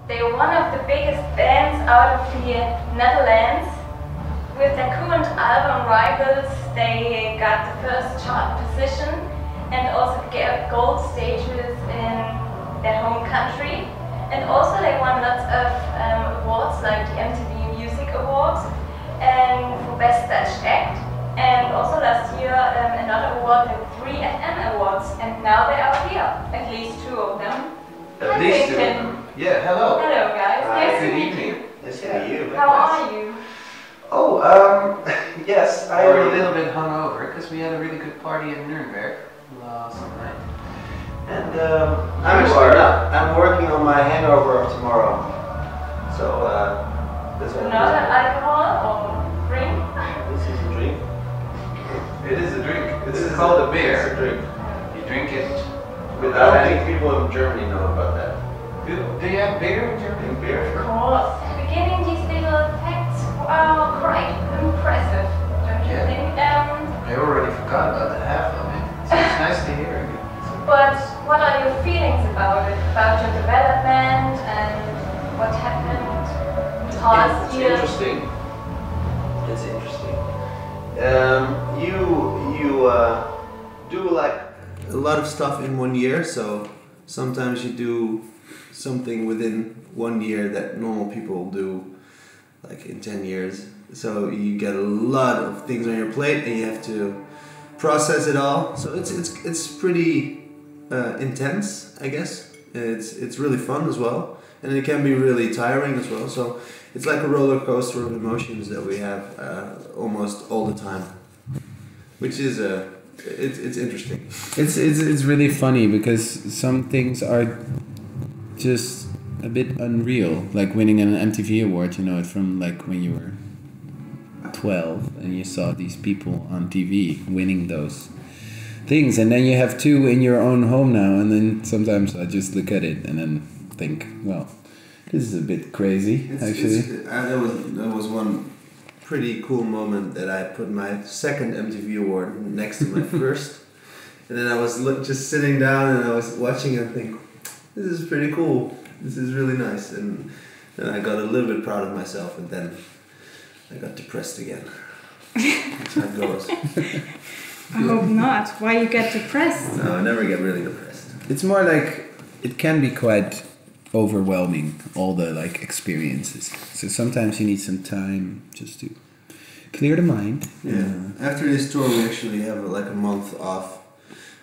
They're one of the biggest bands out of the Netherlands. With their current album Rivals, they got the first chart position and also get gold stages in their home country. And also they won lots of awards like the MTV Music Awards and for Best Dutch Act. And also last year another award, the 3FM Awards. And now they are here, at least two of them. At least two of them. Yeah, hello. Hello guys, nice to Good meet evening. you. Nice to meet you. How are you? Oh, yes, We're a little bit hungover because we had a really good party in Nuremberg last night. And I'm working on my hangover of tomorrow. So that's what Not an I'm alcohol or drink? doing. This is a drink. It is a drink. This This is called a It's a beer. drink. You drink it I without don't any. think people in Germany know about that. Do you have beer in Germany? Drink beer. Of course. Beginning these little facts are quite impressive, don't you Yeah. think? I already forgot about the half of it, so it's nice to hear again. But what are your feelings about it? About your development and what happened past It's years? interesting. It's interesting. You do like a lot of stuff in 1 year, so sometimes you do something within 1 year that normal people do like in 10 years. So you get a lot of things on your plate and you have to process it all. So it's pretty intense, I guess. It's really fun as well, and it can be really tiring as well. So it's like a roller coaster of emotions that we have almost all the time, which is it's interesting. It's really funny because some things are just a bit unreal, like winning an MTV award. You know it from like when you were 12 and you saw these people on TV winning those things, and then you have two in your own home now, and then sometimes I just look at it and then think, well, this is a bit crazy actually. There was one pretty cool moment that I put my second MTV award next to my first, and then I was just sitting down and I was watching and think, this is pretty cool. This is really nice, and then I got a little bit proud of myself, and then I got depressed again. That's how it goes. I hope not. Why you get depressed? No, I never get really depressed. It's more like it can be quite overwhelming, all the like experiences. So sometimes you need some time just to clear the mind. Yeah. After this tour, we actually have like a month off.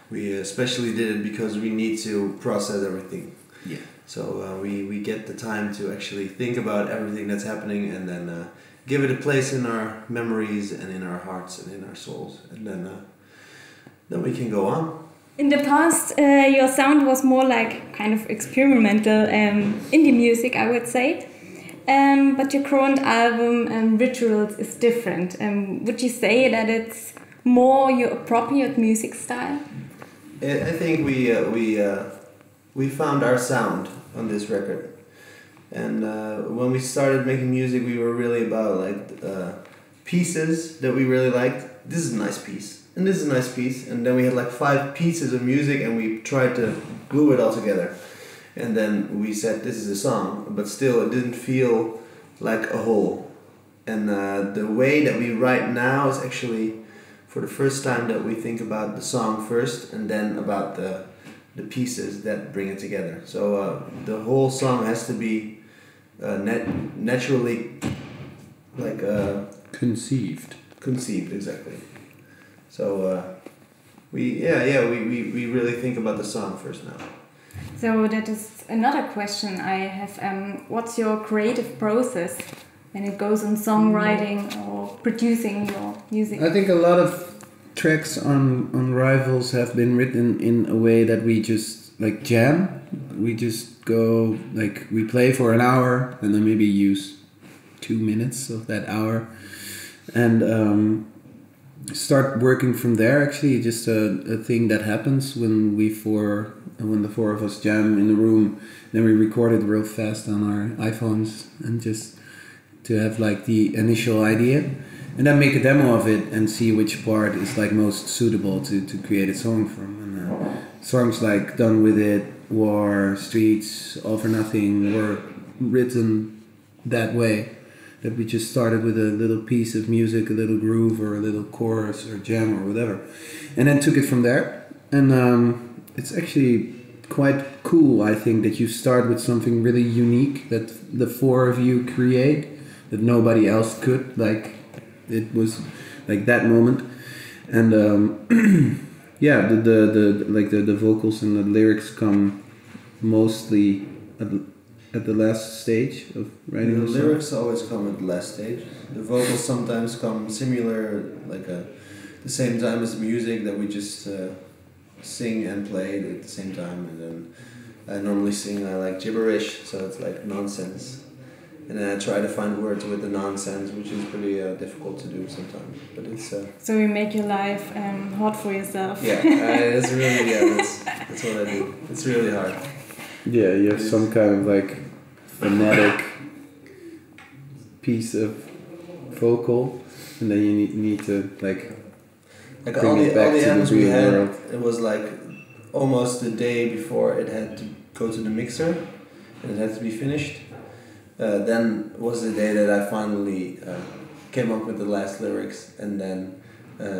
We especially did it because we need to process everything. Yeah. So we get the time to actually think about everything that's happening, and then give it a place in our memories and in our hearts and in our souls, and then we can go on. In the past, your sound was more like kind of experimental indie music, I would say. But your current album, Rituals, is different. Would you say that it's more your appropriate music style? I think we found our sound on this record, and when we started making music, we were really about like pieces that we really liked. This is a nice piece, and this is a nice piece, and then we had like 5 pieces of music, and we tried to glue it all together, and then we said this is a song, but still it didn't feel like a whole. And the way that we write now is actually for the first time that we think about the song first, and then about the pieces that bring it together. So the whole song has to be naturally like conceived, exactly. So we really think about the song first now. So that is another question I have. What's your creative process when it goes on songwriting or producing your music? I think a lot of tracks on Rivals have been written in a way that we just like jam. We just go like we play for an hour and then maybe use 2 minutes of that hour and start working from there. Actually, just a thing that happens when the four of us jam in the room. Then we record it real fast on our iPhones and just to have like the initial idea. And then make a demo of it and see which part is like most suitable to create a song from. And songs like Done With It, War, Streets, All for Nothing were written that way. That we just started with a little piece of music, a little groove or a little chorus or jam or whatever, and then took it from there. And it's actually quite cool, I think, that you start with something really unique that the four of you create, that nobody else could. Like, it was like that moment. And yeah, the vocals and the lyrics come mostly at the last stage of writing The the song. lyrics always come at the last stage. The vocals sometimes come similar, like the same time as the music, that we just sing and play at the same time. And then I normally sing like gibberish, so it's like nonsense. And then I try to find words with the nonsense, which is pretty difficult to do sometimes. But it's So you make your life hard for yourself. yeah, it's really that's what I do. It's really hard. Yeah, you have some kind of like phonetic piece of vocal, and then you need to like all bring it the back to the ends we real had, world. it was like almost the day before it had to go to the mixer, and it had to be finished. Then was the day that I finally came up with the last lyrics, and then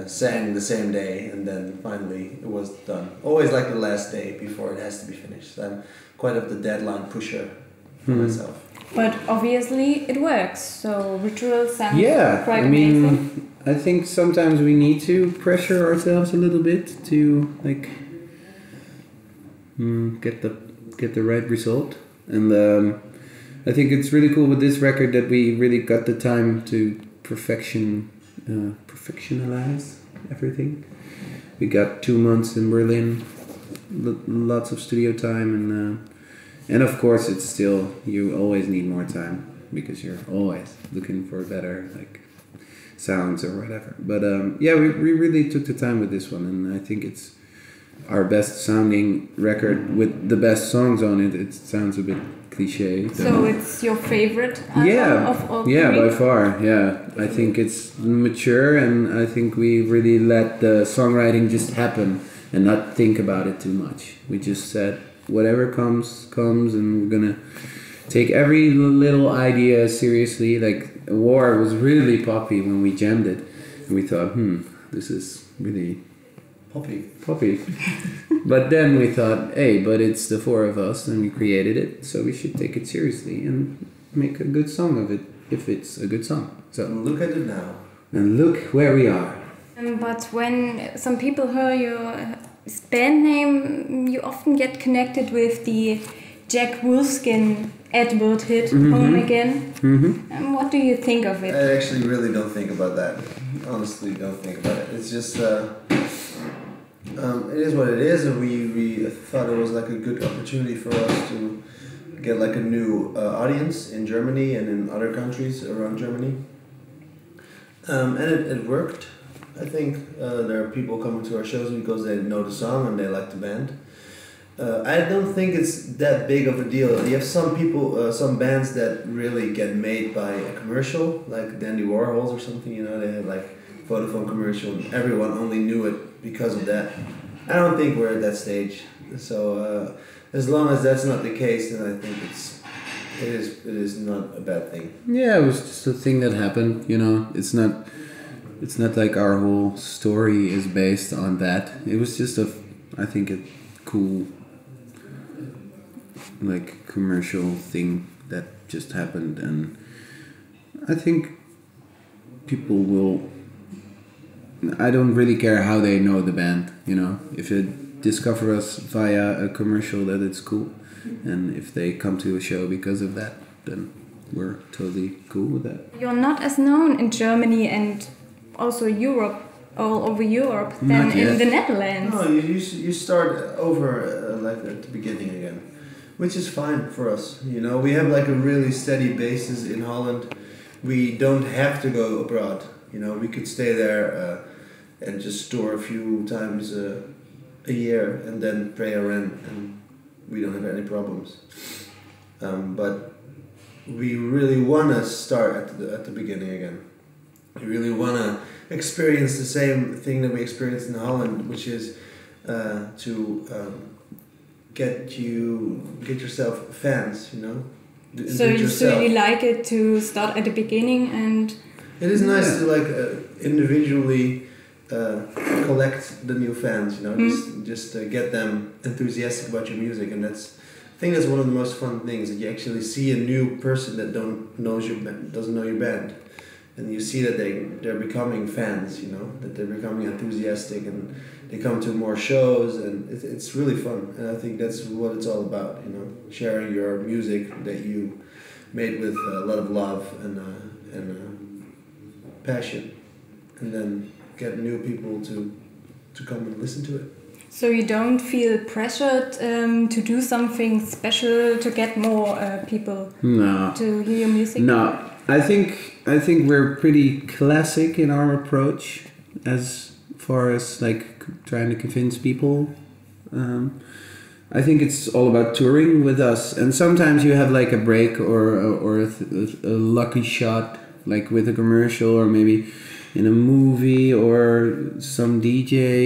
sang the same day, and then finally it was done. Always like the last day before it has to be finished. So I'm quite of the deadline pusher for myself. But obviously it works. So Ritual sounds Yeah, quite I mean, amazing. I think sometimes we need to pressure ourselves a little bit to like get the right result, and I think it's really cool with this record that we really got the time to perfectionalize everything. We got 2 months in Berlin, lots of studio time, and of course it's still, you always need more time because you're always looking for better like sounds or whatever. But yeah, we really took the time with this one, and I think it's our best sounding record with the best songs on it. It sounds a bit cliche. So it's your favorite album Yeah, of all yeah, three? by far, yeah. I think it's mature, and I think we really let the songwriting just happen and not think about it too much. We just said, whatever comes, and we're gonna take every little idea seriously. Like, War was really poppy when we jammed it, and we thought, this is really poppy. But then we thought, hey, but it's the four of us, and we created it, so we should take it seriously and make a good song of it, if it's a good song. So, And look at it now. and look where we are. But when some people hear your band name, you often get connected with the Jack Wolfskin Edward hit, Home Again. And what do you think of it? I actually really don't think about that. Honestly, don't think about it. It's just, it is what it is, and we thought it was like a good opportunity for us to get like a new audience in Germany and in other countries around Germany. And it worked. I think there are people coming to our shows because they know the song and they like the band. I don't think it's that big of a deal. You have some people, some bands that really get made by a commercial, like Dandy Warhols or something, you know, they had like Vodafone commercial and everyone only knew it because of that. I don't think we're at that stage. So as long as that's not the case, then I think it is not a bad thing. Yeah, it was just a thing that happened, you know. It's not like our whole story is based on that. It was just I think a cool like commercial thing that just happened, and I think people will, I don't really care how they know the band, you know. If they discover us via a commercial, that it's cool, and if they come to a show because of that, then we're totally cool with that. You're not as known in Germany and also Europe, all over Europe, than Not in yet. the Netherlands. No, you start over like at the beginning again, which is fine for us. You know, we have like a really steady basis in Holland. We don't have to go abroad. You know, we could stay there and just tour a few times a year and then pay our rent, and we don't have any problems. But we really want to start at the beginning again. We really want to experience the same thing that we experienced in Holland, which is to get yourself fans, you know, do So it yourself. you like it to start at the beginning and It is nice Yeah. to like individually collect the new fans, you know, just get them enthusiastic about your music, and I think that's one of the most fun things, that you actually see a new person that doesn't know your band, and you see that they're becoming fans, you know, that they're becoming enthusiastic, and they come to more shows, and it's really fun, and I think that's what it's all about, you know, sharing your music that you made with a lot of love and passion, and then get new people to come and listen to it. so you don't feel pressured to do something special to get more people No. to hear your music? No, I think we're pretty classic in our approach as far as like trying to convince people. I think it's all about touring with us, and sometimes you have like a break or a lucky shot, like with a commercial or maybe in a movie, or some DJ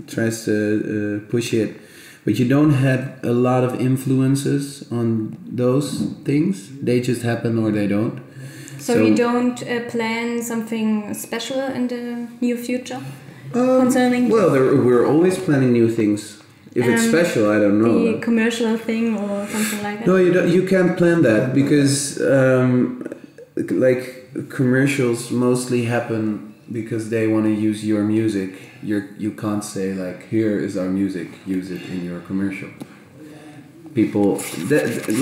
tries to push it. But you don't have a lot of influences on those things. They just happen or they don't. So you don't plan something special in the near future concerning Well, we're always planning new things. If it's special, I don't know. the commercial thing or something like that? No, you don't. You can't plan that because, like, commercials mostly happen because they want to use your music. You can't say like, here is our music, use it in your commercial. People,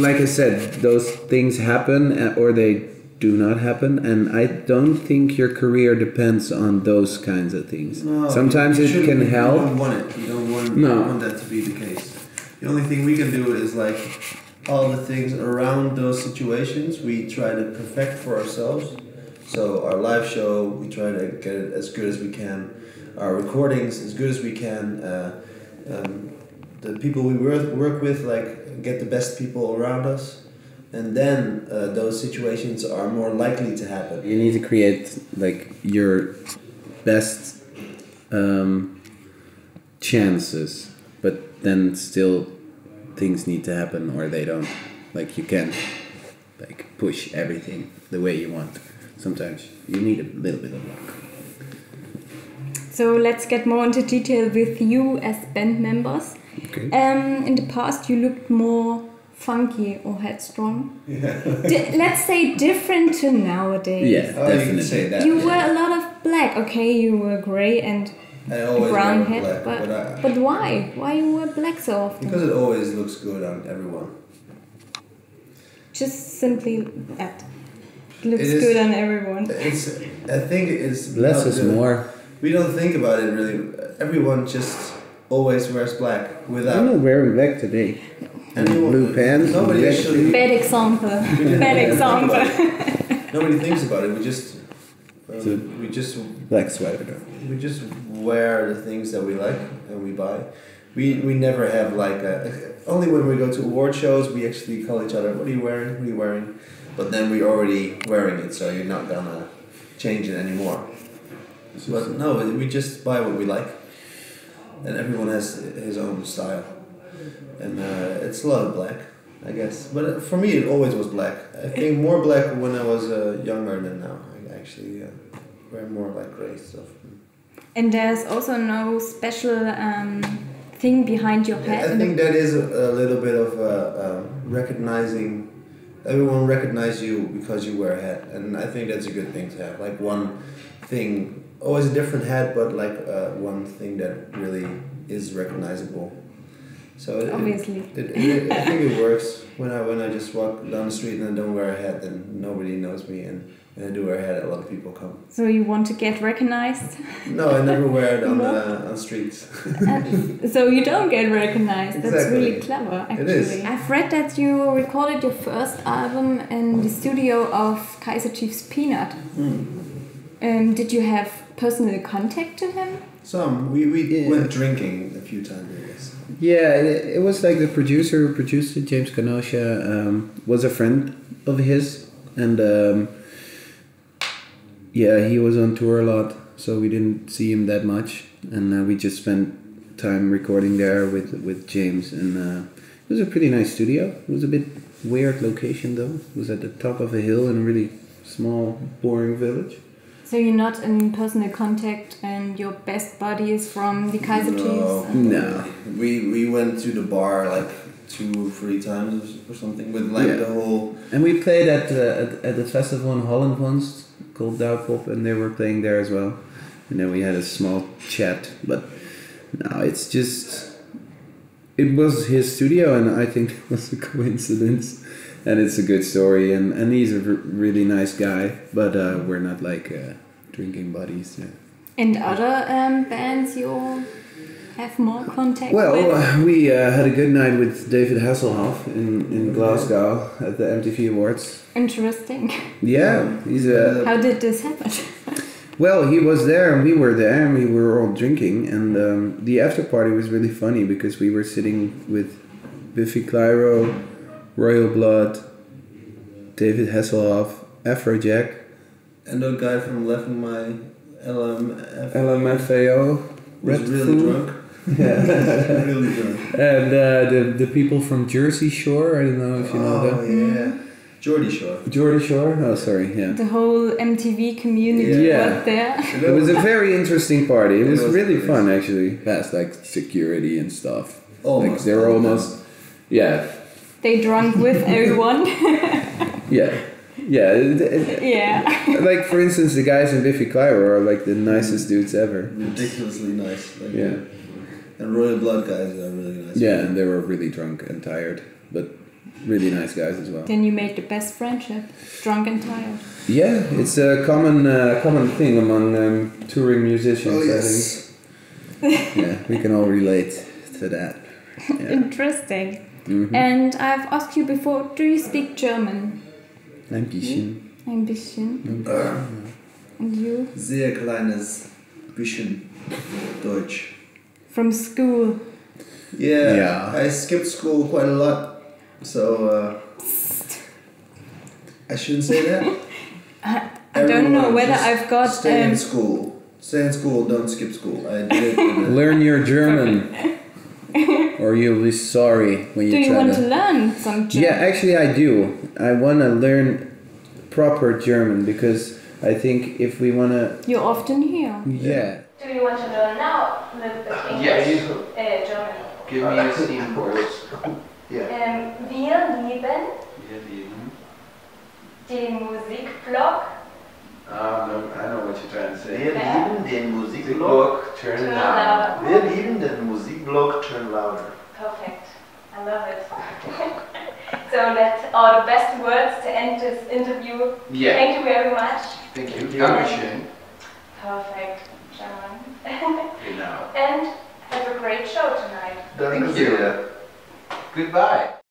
like I said, those things happen or they do not happen, and I don't think your career depends on those kinds of things. No, Sometimes you it shouldn't- can help. You don't want it. You don't want, No. want that to be the case. The only thing we can do is like all the things around those situations we try to perfect for ourselves. So our live show, we try to get it as good as we can. Our recordings as good as we can. The people we work with, like, get the best people around us. And then those situations are more likely to happen. You need to create like your best chances, but then still things need to happen or they don't. Like you can't like push everything the way you want. Sometimes you need a little bit of luck. So let's get more into detail with you as band members. Okay. In the past, you looked more funky or headstrong. Yeah. Let's say different to nowadays. Yeah, Oh, you definitely. can say that. You wear a lot of black. Okay, you were grey and I always brown wear hair, black, but why? Why you wear black so often? because it always looks good on everyone. Just simply that. Looks It is- good on everyone. I think it's Less not is good. more. We don't think about it really. Everyone just always wears black I'm without. not wearing black today. Anyone- Blue pants. Nobody black actually. Bad example. Bad example. Nobody thinks about it. So- We just black sweater. we just wear the things that we like and we buy. We never have like only when we go to award shows we actually call each other. What are you wearing? What are you wearing? But then we're already wearing it, so you're not gonna change it anymore. But no, we just buy what we like, and everyone has his own style, and it's a lot of black, I guess. But for me, it always was black. I think more black when I was younger than now. I actually wear more like gray stuff. And there's also no special thing behind your head. I think that is a little bit of recognizing. Everyone recognize you because you wear a hat, and I think that's a good thing to have. Like one thing, always a different hat, but like one thing that really is recognizable. So Obviously. I think it works. When I just walk down the street and I don't wear a hat, then nobody knows me, and when I do wear a hat, a lot of people come. So you want to get recognized? No, I never wear it on streets. So you don't get recognized. That's Exactly. really clever, actually. is. I've read that you recorded your first album in the studio of Kaiser Chief's Peanut. Did you have personal contact to him? Some we Yeah. went drinking a few times, I guess. Yeah, it was like the producer who produced it, James Kenosha, was a friend of his, and yeah, he was on tour a lot, so we didn't see him that much, and we just spent time recording there with James, and It was a pretty nice studio. It was a bit weird location though. It was at the top of a hill in a really small, boring village. So you're not in personal contact, and your best buddy is from the Kaiser Chiefs? No. We went to the bar like 2 or 3 times or something with like the whole. And we played at the festival in Holland once called Douwpop, and they were playing there as well. And then we had a small chat, but no, it's just. It was his studio, and I think it was a coincidence. And it's a good story, and he's a really nice guy, but we're not like drinking buddies. Yeah. And other bands you have more contact with? Well, we had a good night with David Hasselhoff in Glasgow at the MTV Awards. Interesting. Yeah, he's a... How did this happen? Well, he was there and we were there and we were all drinking, and the after party was really funny because we were sitting with Biffy Clyro, Royal Blood, David Hasselhoff, Afrojack, And the guy from Left My LMFAO, was Red really Food. drunk. Yeah. Really drunk. And the people from Jersey Shore, I don't know if you know them. Yeah. Geordie Shore. Geordie Shore? Oh, sorry, yeah. The whole MTV community Yeah. was there. It was a very interesting party. It was really crazy. fun, actually. Past, like, security and stuff. Almost. Like, they were almost... Yeah. They drunk with everyone. Yeah. Yeah. Yeah. Like, for instance, the guys in Biffy Clyro are, like, the nicest dudes ever. Ridiculously nice. Like, Yeah. And Royal Blood guys are really nice. Yeah, and they were really drunk and tired. But really nice guys as well. Then you made the best friendship. Drunk and tired. Yeah, it's a common thing among touring musicians, Oh, I yes. think. Yeah, we can all relate to that. Yeah. Interesting. Mhm. And I've asked you before, do you speak German? Ein bisschen. Ein bisschen. And you? Sehr kleines bisschen Deutsch. From school. Yeah, Yeah. I skipped school quite a lot, so I shouldn't say that. I don't know Everyone whether just I've got... Stay in school. Stay in school, don't skip school. I did it. Learn your German, or you'll be sorry when you do you try want to. to learn some German? Yeah, actually, I do. I want to learn proper German because I think if we want to, You're often here. yeah. Do you want to learn now a little bit English? Yes. German. Give me a scene words. Wir lieben den Musikblog No, I know what you're trying to say. Wir lieben den Musikblog. Turn Turn down. Louder. Wir lieben den Musikblog Turn Louder. Perfect. I love it. So that's all the best words to end this interview. Yeah. Thank you very much. Thank you. Dankeschön. Perfect, German. Genau. And have a great show tonight. Danke Thank you. sehr. Goodbye.